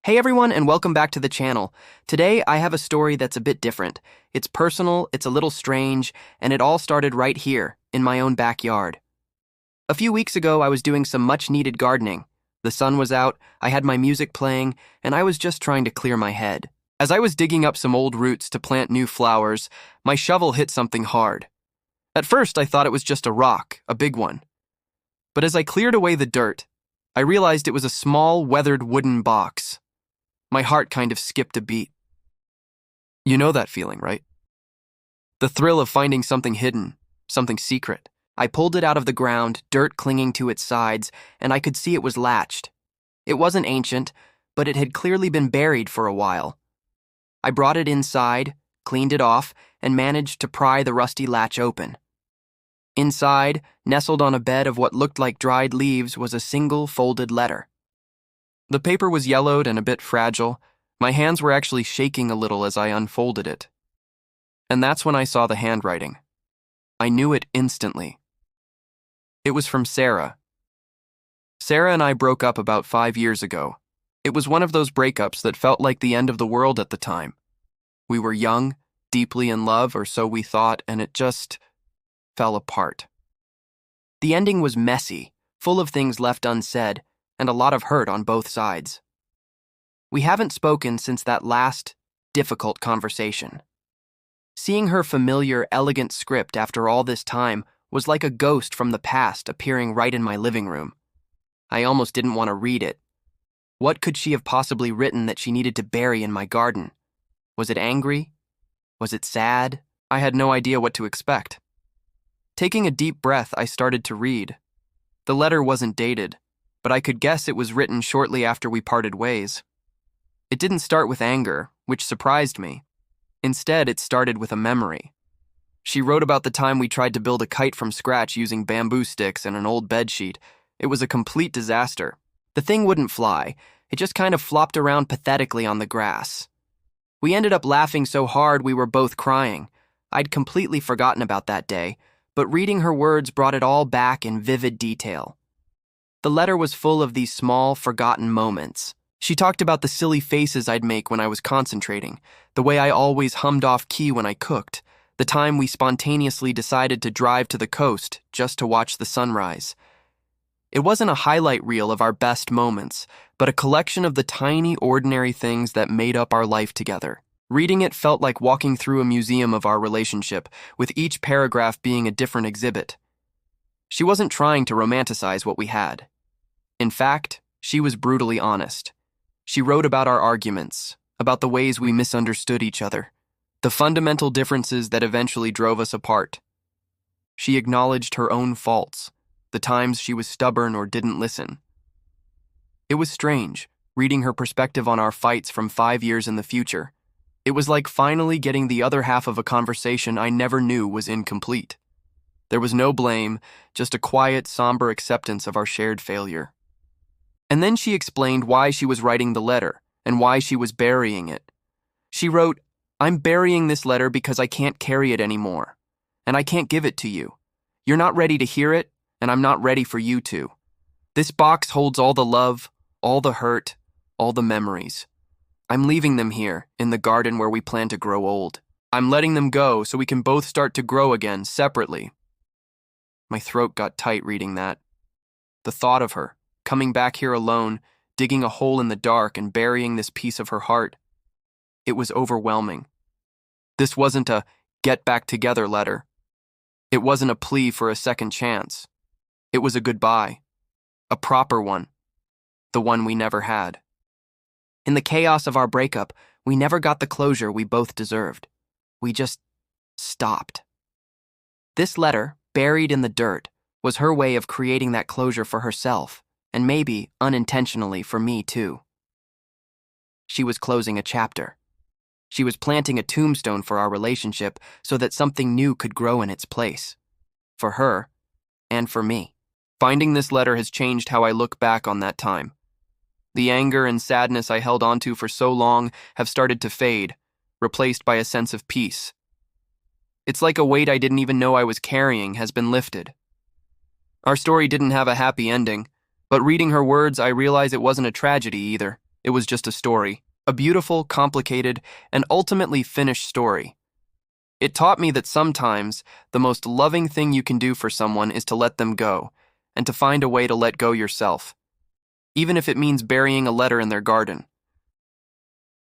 Hey everyone, and welcome back to the channel. Today I have a story that's a bit different. It's personal, it's a little strange, and it all started right here, in my own backyard. A few weeks ago I was doing some much-needed gardening. The sun was out, I had my music playing, and I was just trying to clear my head. As I was digging up some old roots to plant new flowers, my shovel hit something hard. At first I thought it was just a rock, a big one. But as I cleared away the dirt, I realized it was a small, weathered wooden box. My heart kind of skipped a beat. You know that feeling, right? The thrill of finding something hidden, something secret. I pulled it out of the ground, dirt clinging to its sides, and I could see it was latched. It wasn't ancient, but it had clearly been buried for a while. I brought it inside, cleaned it off, and managed to pry the rusty latch open. Inside, nestled on a bed of what looked like dried leaves, was a single folded letter. The paper was yellowed and a bit fragile. My hands were actually shaking a little as I unfolded it. And that's when I saw the handwriting. I knew it instantly. It was from Sarah. Sarah and I broke up about 5 years ago. It was one of those breakups that felt like the end of the world at the time. We were young, deeply in love, or so we thought, and it just fell apart. The ending was messy, full of things left unsaid, and a lot of hurt on both sides. We haven't spoken since that last, difficult conversation. Seeing her familiar, elegant script after all this time was like a ghost from the past appearing right in my living room. I almost didn't want to read it. What could she have possibly written that she needed to bury in my garden? Was it angry? Was it sad? I had no idea what to expect. Taking a deep breath, I started to read. The letter wasn't dated, but I could guess it was written shortly after we parted ways. It didn't start with anger, which surprised me. Instead, it started with a memory. She wrote about the time we tried to build a kite from scratch using bamboo sticks and an old bedsheet. It was a complete disaster. The thing wouldn't fly. It just kind of flopped around pathetically on the grass. We ended up laughing so hard we were both crying. I'd completely forgotten about that day, but reading her words brought it all back in vivid detail. The letter was full of these small, forgotten moments. She talked about the silly faces I'd make when I was concentrating, the way I always hummed off key when I cooked, the time we spontaneously decided to drive to the coast just to watch the sunrise. It wasn't a highlight reel of our best moments, but a collection of the tiny, ordinary things that made up our life together. Reading it felt like walking through a museum of our relationship, with each paragraph being a different exhibit. She wasn't trying to romanticize what we had. In fact, she was brutally honest. She wrote about our arguments, about the ways we misunderstood each other, the fundamental differences that eventually drove us apart. She acknowledged her own faults, the times she was stubborn or didn't listen. It was strange, reading her perspective on our fights from 5 years in the future. It was like finally getting the other half of a conversation I never knew was incomplete. There was no blame, just a quiet, somber acceptance of our shared failure. And then she explained why she was writing the letter and why she was burying it. She wrote, "I'm burying this letter because I can't carry it anymore, and I can't give it to you. You're not ready to hear it, and I'm not ready for you to. This box holds all the love, all the hurt, all the memories. I'm leaving them here, in the garden where we plan to grow old. I'm letting them go so we can both start to grow again, separately." My throat got tight reading that. The thought of her, coming back here alone, digging a hole in the dark and burying this piece of her heart, it was overwhelming. This wasn't a get back together letter. It wasn't a plea for a second chance. It was a goodbye. A proper one. The one we never had. In the chaos of our breakup, we never got the closure we both deserved. We just stopped. This letter, buried in the dirt, was her way of creating that closure for herself, and maybe, unintentionally, for me too. She was closing a chapter. She was planting a tombstone for our relationship so that something new could grow in its place. For her, and for me. Finding this letter has changed how I look back on that time. The anger and sadness I held onto for so long have started to fade, replaced by a sense of peace. It's like a weight I didn't even know I was carrying has been lifted. Our story didn't have a happy ending, but reading her words, I realized it wasn't a tragedy either. It was just a story, a beautiful, complicated, and ultimately finished story. It taught me that sometimes the most loving thing you can do for someone is to let them go, and to find a way to let go yourself, even if it means burying a letter in their garden.